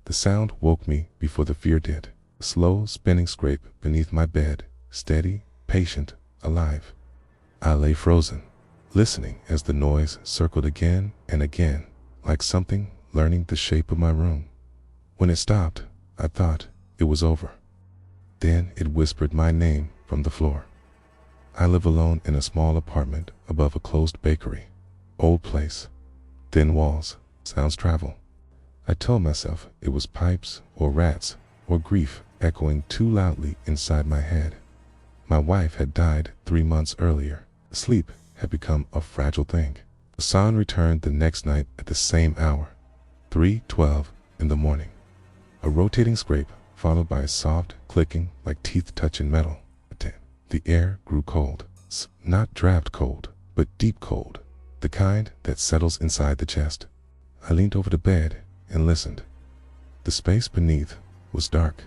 The sound woke me before the fear did. A slow spinning scrape beneath my bed, steady, patient, alive. I lay frozen, listening as the noise circled again and again, like something learning the shape of my room. When it stopped, I thought it was over. Then it whispered my name from the floor. I live alone in a small apartment above a closed bakery. Old place, thin walls, sounds travel. I told myself it was pipes or rats or grief echoing too loudly inside my head. My wife had died 3 months earlier. Sleep had become a fragile thing. The sound returned the next night at the same hour, 3:12 in the morning. A rotating scrape followed by a soft clicking like teeth touching metal. The air grew cold, not draft cold, but deep cold, the kind that settles inside the chest. I leaned over the bed and listened. The space beneath was dark,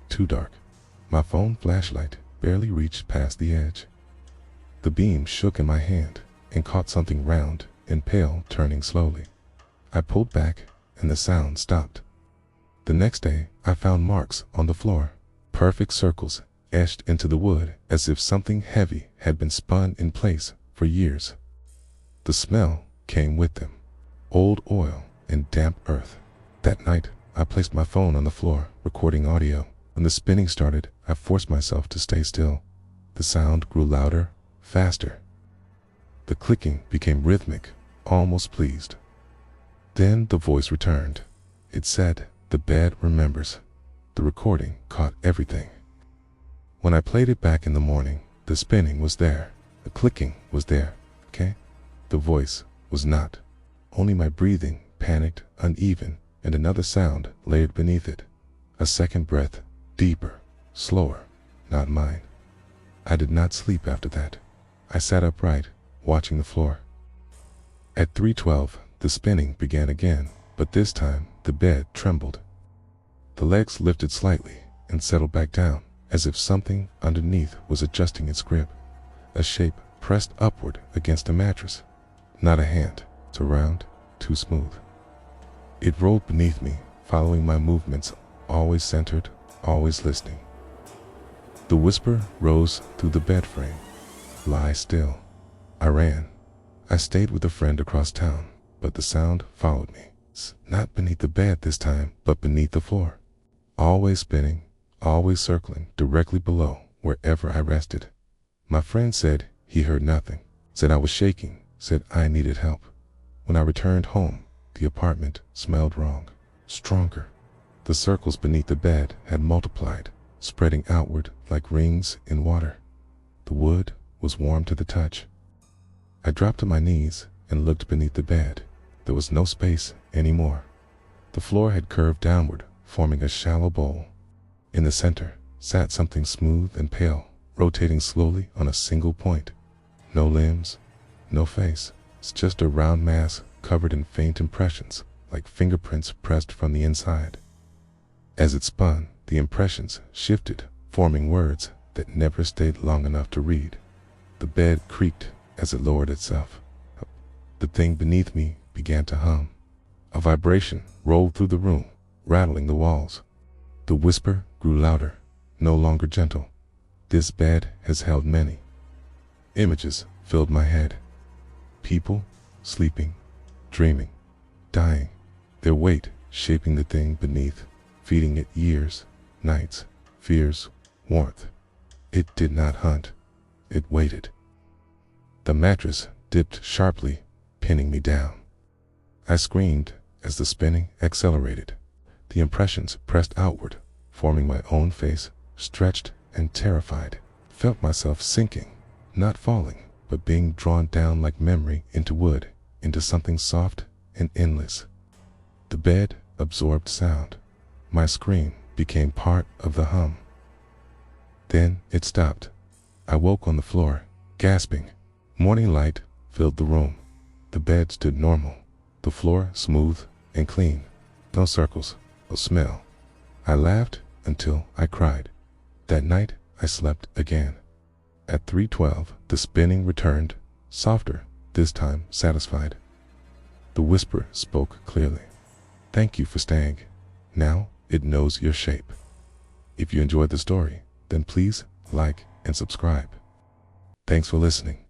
too dark. My phone flashlight barely reached past the edge. The beam shook in my hand and caught something round and pale turning slowly. I pulled back and the sound stopped. The next day I found marks on the floor, perfect circles etched into the wood as if something heavy had been spun in place for years. The smell came with them, old oil and damp earth. That night I placed my phone on the floor, recording audio. When the spinning started, I forced myself to stay still. The sound grew louder, faster. The clicking became rhythmic, almost pleased. Then the voice returned. It said, "The bed remembers." The recording caught everything. When I played it back in the morning, the spinning was there, the clicking was there, okay? The voice was not. Only my breathing, panicked, uneven, and another sound layered beneath it. A second breath, deeper, slower, not mine. I did not sleep after that. I sat upright, watching the floor. At 3:12, the spinning began again, but this time the bed trembled. The legs lifted slightly and settled back down, as if something underneath was adjusting its grip. A shape pressed upward against the mattress. Not a hand, too round, too smooth. It rolled beneath me, following my movements, always centered, always listening. The whisper rose through the bed frame. "Lie still." I ran. I stayed with a friend across town, but the sound followed me. Not beneath the bed this time, but beneath the floor. Always spinning, always circling directly below wherever I rested. My friend said he heard nothing, said I was shaking, said I needed help. When I returned home, the apartment smelled wrong, stronger. The circles beneath the bed had multiplied, spreading outward like rings in water. The wood was warm to the touch. I dropped to my knees and looked beneath the bed. There was no space anymore. The floor had curved downward, forming a shallow bowl. In the center sat something smooth and pale, rotating slowly on a single point. No limbs, no face. It's just a round mass covered in faint impressions, like fingerprints pressed from the inside. As it spun, the impressions shifted, forming words that never stayed long enough to read. The bed creaked as it lowered itself. The thing beneath me began to hum. A vibration rolled through the room, rattling the walls. The whisper grew louder, no longer gentle. "This bed has held many." Images filled my head. People sleeping, dreaming, dying. Their weight shaping the thing beneath, feeding it years, nights, fears, warmth. It did not hunt. It waited. The mattress dipped sharply, pinning me down. I screamed as the spinning accelerated. The impressions pressed outward, forming my own face, stretched and terrified. Felt myself sinking, not falling, but being drawn down like memory into wood, into something soft and endless. The bed absorbed sound. My scream became part of the hum. Then it stopped. I woke on the floor, gasping. Morning light filled the room. The bed stood normal, the floor smooth and clean. No circles, no smell. I laughed until I cried. That night I slept again. At 3:12, the spinning returned, softer, this time satisfied. The whisper spoke clearly. "Thank you for staying. Now it knows your shape. If you enjoyed the story, then please like and subscribe. Thanks for listening.